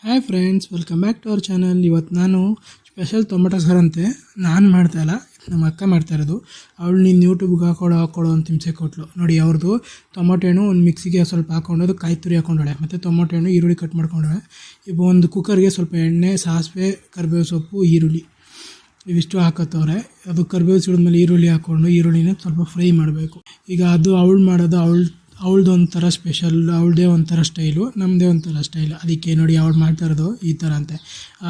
Hi friends, welcome back to our channel. ಇವತ್ತು ನಾನು special tomato ಸಾರು ಅಂತೆ ನಾನು ಮಾಡ್ತಾಯಿಲ್ಲ, ನಮ್ಮ ಅಕ್ಕ ಮಾಡ್ತಾ ಇರೋದು. ಅವಳು ನೀನು ಯೂಟ್ಯೂಬ್ಗೆ ಹಾಕೊಳ್ಳೋ ಅಂತ ಹಿಂಸೆ ಕೊಟ್ಟಳು ನೋಡಿ. ಅವ್ರದ್ದು ಟೊಮೊಟೊ ಹಣ್ಣು ಒಂದು ಮಿಕ್ಸಿಗೆ ಸ್ವಲ್ಪ ಹಾಕ್ಕೊಂಡು ಅದು ಕಾಯಿ ತುರಿ ಹಾಕೊಂಡಳೆ, ಮತ್ತು ಟೊಮೊಟೊ ಹಣ್ಣು ಈರುಳ್ಳಿ ಕಟ್ ಮಾಡ್ಕೊಂಡಳೆ. ಈಗ ಒಂದು ಕುಕ್ಕರ್ಗೆ ಸ್ವಲ್ಪ ಎಣ್ಣೆ, ಸಾಸಿವೆ, ಕರಿಬೇವು ಸೊಪ್ಪು, ಈರುಳ್ಳಿ ಇವಿಷ್ಟು ಹಾಕತ್ತವ್ರೆ. ಅದು ಕರಿಬೇವು ಸಿಡಿದ್ಮೇಲೆ ಈರುಳ್ಳಿ ಹಾಕ್ಕೊಂಡು ಈರುಳ್ಳಿನ ಸ್ವಲ್ಪ ಫ್ರೈ ಮಾಡಬೇಕು. ಈಗ ಅದು ಅವಳು ಮಾಡೋದು, ಅವಳದ್ದು ಒಂಥರ ಸ್ಪೆಷಲ್, ಅವಳದೇ ಒಂಥರ ಸ್ಟೈಲು, ನಮ್ಮದೇ ಒಂಥರ ಸ್ಟೈಲ್. ಅದಕ್ಕೆ ನೋಡಿ ಅವಳು ಮಾಡ್ತಾ ಇರೋದು ಈ ಥರ ಅಂತೆ.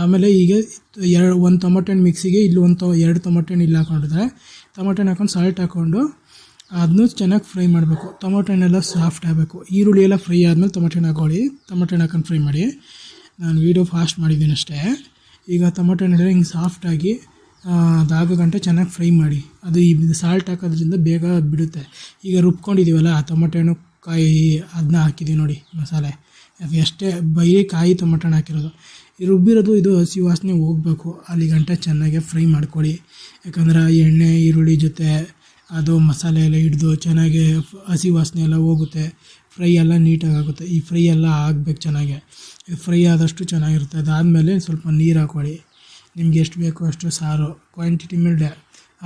ಆಮೇಲೆ ಈಗ ಒಂದು ಟೊಮೊಟೊ ಹಣ್ಣು ಮಿಕ್ಸಿಗೆ ಇಲ್ಲಿ ಎರಡು ಟೊಮೊಟೊ ಹಣ್ಣು ಇಲ್ಲಿ ಹಾಕೊಂಡಿದ್ರೆ, ಟೊಮೊಟೊ ಹಣ್ಣು ಹಾಕೊಂಡು ಸಾಲ್ಟ್ ಹಾಕ್ಕೊಂಡು ಅದನ್ನು ಚೆನ್ನಾಗಿ ಫ್ರೈ ಮಾಡಬೇಕು. ಟೊಮೊಟೊ ಹಣ್ಣೆಲ್ಲ ಸಾಫ್ಟ್ ಆಗಬೇಕು. ಈರುಳ್ಳಿ ಎಲ್ಲ ಫ್ರೈ ಆದಮೇಲೆ ಟೊಮೊಟೊ ಹಣ್ಣು ಹಾಕೊಳ್ಳಿ. ಟೊಮೊಟೊ ಹಣ್ಣು ಹಾಕೊಂಡು ಫ್ರೈ ಮಾಡಿ. ನಾನು ವೀಡಿಯೋ ಫಾಸ್ಟ್ ಮಾಡಿದ್ದೀನಿ ಅಷ್ಟೇ. ಈಗ ಟೊಮೊಟೊ ಹಣ್ಣೆಲ್ಲ ಹಿಂಗೆ ಸಾಫ್ಟಾಗಿ ಅದಾಗೋ ಗಂಟೆ ಚೆನ್ನಾಗಿ ಫ್ರೈ ಮಾಡಿ. ಅದು ಈ ಸಾಲ್ಟ್ ಹಾಕೋದ್ರಿಂದ ಬೇಗ ಬಿಡುತ್ತೆ. ಈಗ ರುಬ್ಕೊಂಡಿದ್ದೀವಲ್ಲ ಆ ಟೊಮೊಟೊ ಹಣ್ಣು ಕಾಯಿ ಅದನ್ನ ಹಾಕಿದ್ದೀವಿ ನೋಡಿ ಮಸಾಲೆ. ಅದು ಎಷ್ಟೇ ಬರೀ ಕಾಯಿ ಟೊಮೊಟೊ ಹಣ್ಣು ಹಾಕಿರೋದು. ಈ ರುಬ್ಬಿರೋದು ಇದು ಹಸಿ ವಾಸನೆ ಹೋಗಬೇಕು, ಅಲ್ಲಿ ಗಂಟೆ ಚೆನ್ನಾಗಿ ಫ್ರೈ ಮಾಡ್ಕೊಳ್ಳಿ. ಯಾಕಂದ್ರೆ ಎಣ್ಣೆ ಈರುಳ್ಳಿ ಜೊತೆ ಅದು ಮಸಾಲೆ ಎಲ್ಲ ಹಿಡಿದು ಚೆನ್ನಾಗಿ ಹಸಿ ವಾಸನೆ ಎಲ್ಲ ಹೋಗುತ್ತೆ. ಫ್ರೈ ಎಲ್ಲ ನೀಟಾಗಿ ಆಗುತ್ತೆ. ಈ ಫ್ರೈ ಎಲ್ಲ ಆಗಬೇಕು ಚೆನ್ನಾಗೆ. ಫ್ರೈ ಆದಷ್ಟು ಚೆನ್ನಾಗಿರುತ್ತೆ. ಅದಾದಮೇಲೆ ಸ್ವಲ್ಪ ನೀರು ಹಾಕ್ಕೊಳ್ಳಿ. ನಿಮ್ಗೆ ಎಷ್ಟು ಬೇಕೋ ಅಷ್ಟು ಸಾರು ಕ್ವಾಂಟಿಟಿ ಮೇಲೆ.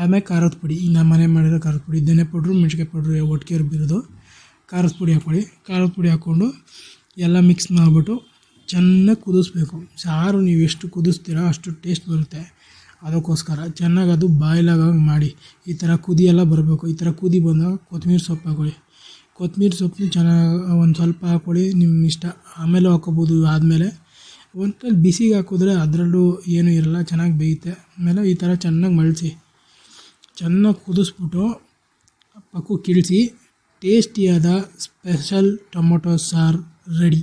ಆಮೇಲೆ ಖಾರದ ಪುಡಿ, ಈಗ ನಮ್ಮ ಮನೆ ಮಾಡಿರೋ ಖಾರದ ಪುಡಿ, ಧನೆ ಪೌಡ್ರು, ಮೆಣಸಿನ್ಕಾಯಿ ಪೌಡ್ರು ಒಟ್ಟಿಗೆ ರುಬ್ಬಿರೋದು. ಖಾರದ ಪುಡಿ ಹಾಕ್ಕೊಳ್ಳಿ. ಖಾರದ ಪುಡಿ ಹಾಕ್ಕೊಂಡು ಎಲ್ಲ ಮಿಕ್ಸ್ ಮಾಡಿಬಿಟ್ಟು ಚೆನ್ನಾಗಿ ಕುದಿಸ್ಬೇಕು. ಸಾರು ನೀವು ಎಷ್ಟು ಕುದಿಸ್ತೀರೋ ಅಷ್ಟು ಟೇಸ್ಟ್ ಬರುತ್ತೆ. ಅದಕ್ಕೋಸ್ಕರ ಚೆನ್ನಾಗಿ ಅದು ಬಾಯ್ಲಾಗಂಗೆ ಮಾಡಿ. ಈ ಥರ ಕುದಿ ಎಲ್ಲ ಬರಬೇಕು. ಈ ಥರ ಕುದಿ ಬಂದಾಗ ಕೊತ್ತಂಬರಿ ಸೊಪ್ಪು ಹಾಕ್ಕೊಳ್ಳಿ. ಕೊತ್ತಂಬರಿ ಸೊಪ್ಪು ಚೆನ್ನಾಗಿ ಒಂದು ಸ್ವಲ್ಪ ಹಾಕ್ಕೊಳ್ಳಿ, ನಿಮ್ಮ ಇಷ್ಟ. ಆಮೇಲೆ ಹಾಕ್ಕೋಬೋದು. ಆದಮೇಲೆ ಒಂದು ಬಿಸಿಗೆ ಹಾಕಿದ್ರೆ ಅದರಲ್ಲೂ ಏನೂ ಇರಲ್ಲ, ಚೆನ್ನಾಗಿ ಬೇಯುತ್ತೆ. ಆಮೇಲೆ ಈ ಥರ ಚೆನ್ನಾಗಿ ಮಳಿಸಿ ಚೆನ್ನಾಗಿ ಕುದಿಸ್ಬಿಟ್ಟು ಪಕ್ಕಕ್ಕೆ ಇಳಿಸಿ ಟೇಸ್ಟಿಯಾದ ಸ್ಪೆಷಲ್ ಟೊಮೊಟೊ ಸಾರು ರೆಡಿ.